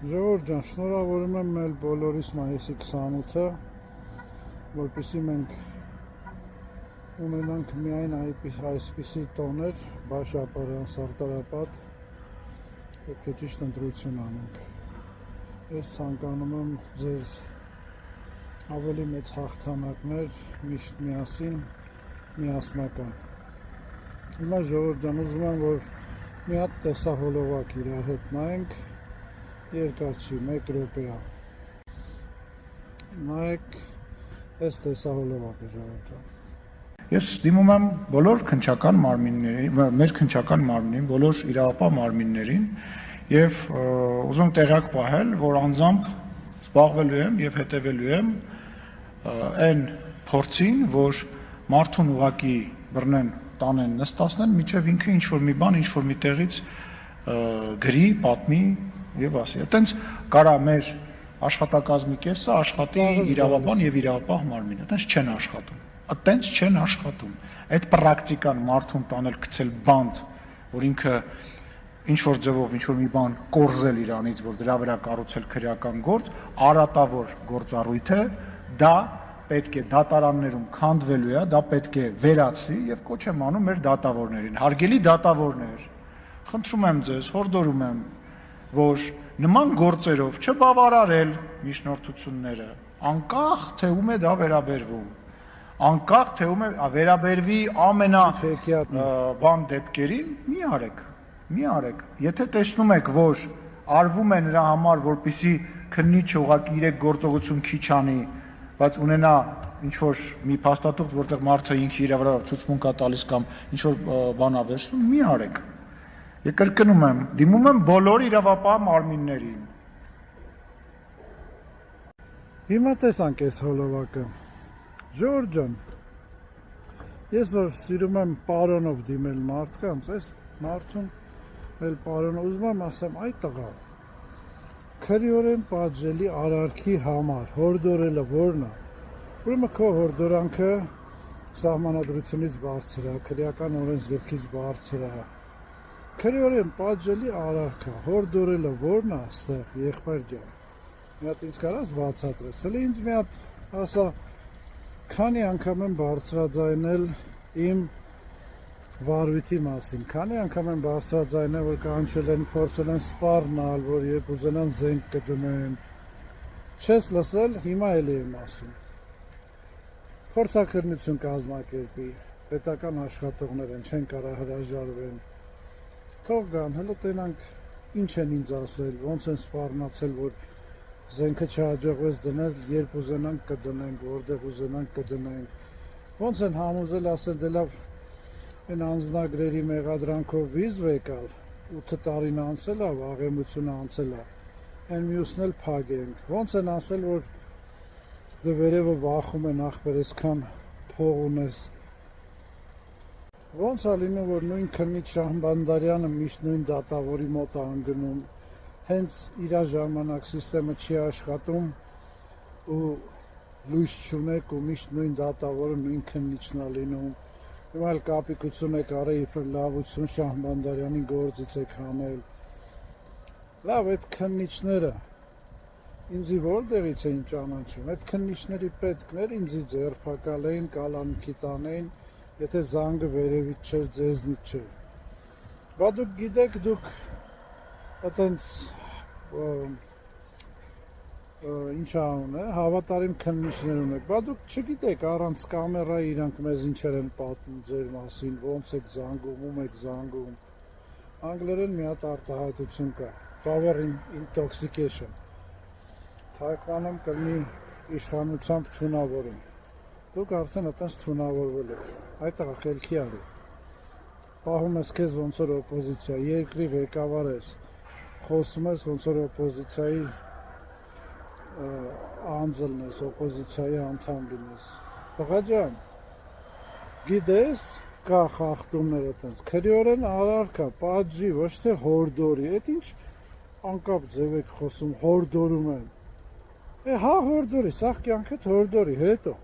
Ժողովուրդ ջան, շնորհավորում եմ մեր բոլորիս մայիսի 28-ը, որպեսզի մենք ունենանք միայն այսպիսի տոներ, Բաշապարյան, Սարտարապատ, պետք է ճիշտ ընտրություն անենք։ Ես ցանկանում եմ ձեզ ավելի մեծ հաղթանակներ, միշտ միասին, միասնական։ Հիմա ժողովուրդ ջան, ուզում եմ, որ մի հատ տեսահոլովակ իրար հետ նայենք, երկար չի, 1 րոպե է։ Նայեք այս տեսահոլովակը, ժողովուրդ ջան։ Ես դիմում եմ բոլոր քննչական մարմիններին, մեր քննչական մարմնին, բոլոր իրավապահ մարմիններին եւ ուզում եմ տեղյակ պահել, որ անձամբ զբաղվելու եմ եւ հետեւելու եմ այն փորձին, որ մարդուն ուղակի բռնեն, տանեն, նստացնեն, միջև ինքը ինչ-որ մի բան, ինչ-որ մի տեղից գրի, պատմի եւ ասի։ Այդտենց կարա մեր աշխատակազմի կեսը աշխատի իրավաբան եւ իրավապահ մարմինը, այդտենց չեն աշխատում։ Այդտենց չեն աշխատում։ Այդ պրակտիկան մարդուն տանել գցել բանդ, որ ինքը ինչ-որ ձևով ինչ-որ մի բան կորզել իրանից, որ դրա վրա կառուցել քրեական գործ, արատավոր գործառույթ է, դա պետք է դատարաններում քանդվելու է, դա պետք է վերացվի եւ կոչ եմ անում մեր դատավորներին։ Հարգելի դատավորներ, խնդրում եմ ձեզ, հորդորում եմ, որ նման գործերով չբավարարել միջնորդությունները, անկախ թե ում է դա վերաբերվում, անկախ թե ում է վերաբերվի բան դեպքերին, մի արեք, եթե տեսնում եք, որ արվում է նրա համար, որպեսզի քննիչը ուղղակի իր գործողություն քիչ անի, բայց ունենա ինչ-որ մի փաստաթուղթ, որտեղ մարդը ինքը իր վրա ցուցմունք է տալիս կամ ինչ-որ բան է վերցնում, մի արեք։ Եկ կրկնում եմ, դիմում եմ բոլոր իրավապահ մարմիններին։ Հիմա տեսանք այս հոլովակը։ Ժողովուրդ ջան, ես որ սիրում եմ պարոնով դիմել մարդկանց, այս մարդուն էլ պարոնով ուզում եմ ասեմ, այ տղա, քրեորեն պատժելի արարքի համար հորդորելը որն է։ Ուրեմն քո հորդորանքը սահմանադրությունից բարձր է, քրեական օրենսգրքից բարձր է։ Քրեորեն պատժելի արարքը հորդորելը որն է այստեղ, եղբայր ջան։ Մի հատ ինձ կարաս բացատրես, հələ ինձ մի հատ ասա, քանի անգամ եմ բարձրաձայնել իմ վարույթի մասին, քանի անգամ եմ բարձրաձայնել, որ կանչել են, փորձել են սպառնալ, որ երբ ուզենան զենք կդնեն, չես լսել, հիմա էլի եմ ասում։ Փորձաքննություն կազմակերպի, պետական աշխատողներ են, չեն կարող հրաժարվեն։ Թող գան, հələ տենանք ինչ են ինձ ասել, ոնց են սպառնացել, որ զենքը չհաջողվեց դնել, երբ ուզենանք կդնենք, որտեղ ուզենանք կդնենք։ Ոնց են համոզել ասել, դե լավ, այն անձնագրերի մեղադրանքով վիզ եկալ, 8 տարին անցել է, վաղեմությունը անցել է, այն մյուսն էլ փակենք։ Ոնց են ասել, որ դե վերևը վախում են ախպեր, այսքան փող ունես։ Ոնց է լինում, որ նույն քննիչ Շահբանդարյանը միշտ նույն դատավորի մոտ է ընկնում, հենց իր ժամանակ սիստեմը չի աշխատում ու լույս չունեք ու միշտ նույն դատավորը նույն քննիչն է լինում։ Հիմա էլ կապիկություն եք արել իբր լավություն Շահբանդարյանի գործից եք հանել։ Լավ, այդ քննիչները ինձի որտեղից էին ճանաչում, այդ քննիչների պետքներ ինձի ձերբակալեին, կալանքի տանեին, եթե զանգը վերևից չէր, ձեզնից չէր։ Բա դուք գիտեք, դուք այտենց ինչ անուն է, հավատարիմ քննիչներ ունեք, բա դուք չգիտեք, առանց կամերայի իրանք մեզ ինչեր են պատմում ձեր մասին, ոնց եք զանգում, ում եք զանգում։ Անգլերեն մի հատ արտահայտություն կա, power intoxication։ Թարգմանում կլինի իշխանությամբ թունավորում։ Դուք արդեն այտենց թունավորվել եք, այդ տղա խելքի արի։ Պահում ես քեզ ոնց որ օպոզիցիա, երկրի ղեկավար ես, խոսում ես ոնց որ օպոզիցիայի անձլն ես, օպոզիցիայի անդամ լինես։ Տղա ջան, գիտես, կա խախտումներ այտենց, քրեորեն արարքա, պատժի, ոչ թե հորդորի, այդ ինչ անկապ ձև եք խոսում, հորդորում են։ Հա հորդորի, սաղ կյանքդ հորդորի, հետո